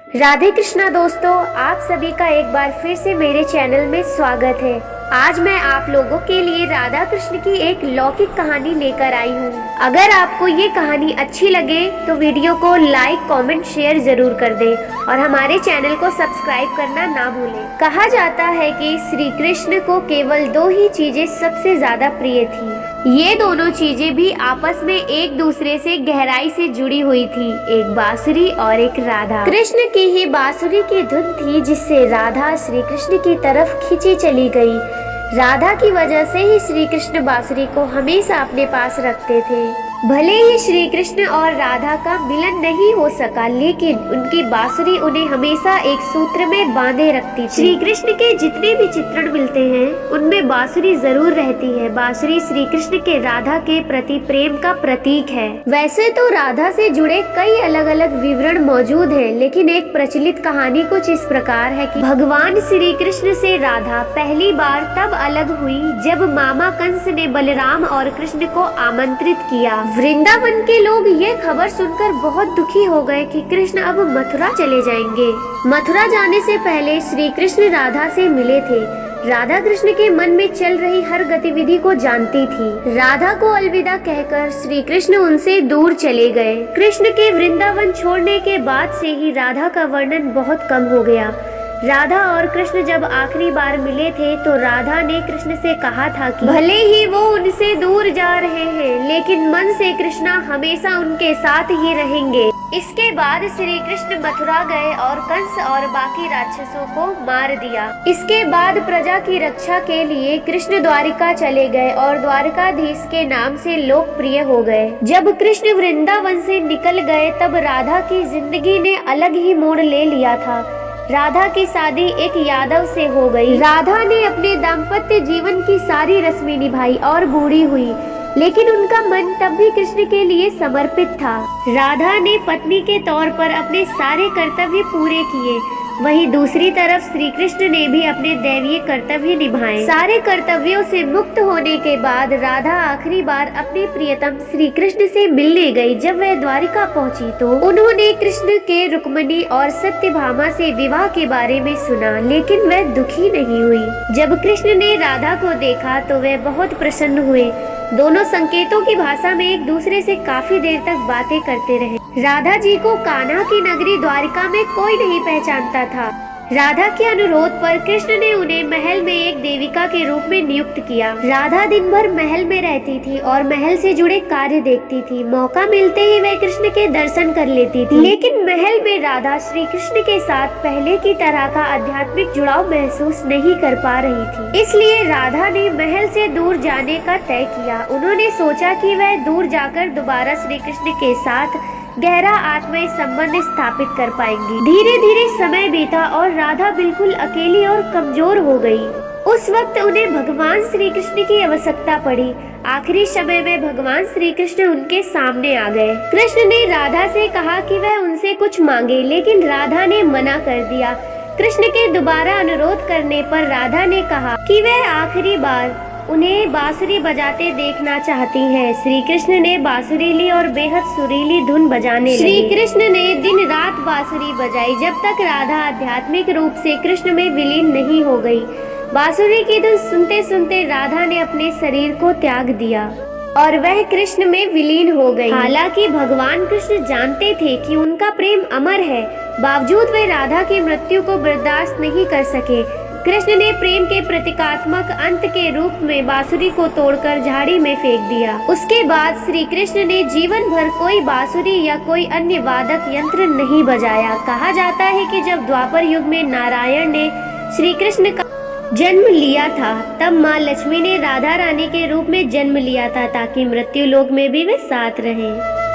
राधे कृष्णा दोस्तों, आप सभी का एक बार फिर से मेरे चैनल में स्वागत है। आज मैं आप लोगों के लिए राधा कृष्ण की एक लौकिक कहानी लेकर आई हूँ। अगर आपको ये कहानी अच्छी लगे तो वीडियो को लाइक, कमेंट, शेयर जरूर कर दें और हमारे चैनल को सब्सक्राइब करना ना भूलें। कहा जाता है कि श्री कृष्ण को केवल दो ही चीजें सबसे ज्यादा प्रिय थी। ये दोनों चीजें भी आपस में एक दूसरे से गहराई से जुड़ी हुई थी, एक बांसुरी और एक राधा। कृष्ण की ही बांसुरी की धुन थी जिससे राधा श्री कृष्ण की तरफ खींची चली गई। राधा की वजह से ही श्री कृष्ण बांसुरी को हमेशा अपने पास रखते थे। भले ही श्री कृष्ण और राधा का मिलन नहीं हो सका, लेकिन उनकी बांसुरी उन्हें हमेशा एक सूत्र में बांधे रखती थी। श्री कृष्ण के जितने भी चित्रण मिलते हैं उनमें बांसुरी जरूर रहती है। बांसुरी श्री कृष्ण के राधा के प्रति प्रेम का प्रतीक है। वैसे तो राधा से जुड़े कई अलग अलग विवरण मौजूद हैं, लेकिन एक प्रचलित कहानी कुछ इस प्रकार है कि भगवान श्री कृष्ण से राधा पहली बार तब अलग हुई जब मामा कंस ने बलराम और कृष्ण को आमंत्रित किया। वृंदावन के लोग ये खबर सुनकर बहुत दुखी हो गए कि कृष्ण अब मथुरा चले जाएंगे। मथुरा जाने से पहले श्री कृष्ण राधा से मिले थे। राधा कृष्ण के मन में चल रही हर गतिविधि को जानती थी। राधा को अलविदा कहकर श्री कृष्ण उनसे दूर चले गए। कृष्ण के वृंदावन छोड़ने के बाद से ही राधा का वर्णन बहुत कम हो गया। राधा और कृष्ण जब आखिरी बार मिले थे तो राधा ने कृष्ण से कहा था कि भले ही वो उनसे दूर जा रहे हैं, लेकिन मन से कृष्णा हमेशा उनके साथ ही रहेंगे। इसके बाद श्री कृष्ण मथुरा गए और कंस और बाकी राक्षसों को मार दिया। इसके बाद प्रजा की रक्षा के लिए कृष्ण द्वारिका चले गए और द्वारकाधीश के नाम से लोकप्रिय हो गए। जब कृष्ण वृंदावन से निकल गए तब राधा की जिंदगी ने अलग ही मोड़ ले लिया था। राधा की शादी एक यादव से हो गई। राधा ने अपने दाम्पत्य जीवन की सारी रस्में निभाई और बूढ़ी हुई, लेकिन उनका मन तब भी कृष्ण के लिए समर्पित था। राधा ने पत्नी के तौर पर अपने सारे कर्तव्य पूरे किए, वहीं दूसरी तरफ श्री कृष्ण ने भी अपने दैवीय कर्तव्य निभाए। सारे कर्तव्यों से मुक्त होने के बाद राधा आखिरी बार अपने प्रियतम श्री कृष्ण से मिलने गई। जब वह द्वारिका पहुंची तो उन्होंने कृष्ण के रुक्मिणी और सत्यभामा से विवाह के बारे में सुना, लेकिन वह दुखी नहीं हुई। जब कृष्ण ने राधा को देखा तो वह बहुत प्रसन्न हुए। दोनों संकेतों की भाषा में एक दूसरे से काफी देर तक बातें करते रहे। राधा जी को कान्हा की नगरी द्वारिका में कोई नहीं पहचानता था। राधा के अनुरोध पर कृष्ण ने उन्हें महल में एक देविका के रूप में नियुक्त किया। राधा दिन भर महल में रहती थी और महल से जुड़े कार्य देखती थी। मौका मिलते ही वह कृष्ण के दर्शन कर लेती थी, लेकिन महल में राधा श्री कृष्ण के साथ पहले की तरह का आध्यात्मिक जुड़ाव महसूस नहीं कर पा रही थी। इसलिए राधा ने महल से दूर जाने का तय किया। उन्होंने सोचा कि वह दूर जाकर दोबारा श्री कृष्ण के साथ गहरा आत्मीय संबंध स्थापित कर पाएंगी। धीरे धीरे समय बीता और राधा बिल्कुल अकेली और कमजोर हो गई। उस वक्त उन्हें भगवान श्री कृष्ण की आवश्यकता पड़ी। आखिरी समय में भगवान श्री कृष्ण उनके सामने आ गए। कृष्ण ने राधा से कहा कि वह उनसे कुछ मांगे, लेकिन राधा ने मना कर दिया। कृष्ण के दोबारा अनुरोध करने पर राधा ने कहा कि वह आखिरी बार उन्हें बांसुरी बजाते देखना चाहती हैं। श्री कृष्ण ने बांसुरी ली और बेहद सुरीली धुन बजाने लगे। श्री कृष्ण ने दिन रात बांसुरी बजाई जब तक राधा आध्यात्मिक रूप से कृष्ण में विलीन नहीं हो गई। बांसुरी की धुन सुनते सुनते राधा ने अपने शरीर को त्याग दिया और वह कृष्ण में विलीन हो गई। हालांकि भगवान कृष्ण जानते थे कि उनका प्रेम अमर है, बावजूद वे राधा की मृत्यु को बर्दाश्त नहीं कर सके। कृष्ण ने प्रेम के प्रतीकात्मक अंत के रूप में बांसुरी को तोड़कर झाड़ी में फेंक दिया। उसके बाद श्री कृष्ण ने जीवन भर कोई बांसुरी या कोई अन्य वादक यंत्र नहीं बजाया। कहा जाता है कि जब द्वापर युग में नारायण ने श्री कृष्ण का जन्म लिया था, तब माँ लक्ष्मी ने राधा रानी के रूप में जन्म लिया था ताकि मृत्यु लोक में भी वे साथ रहें।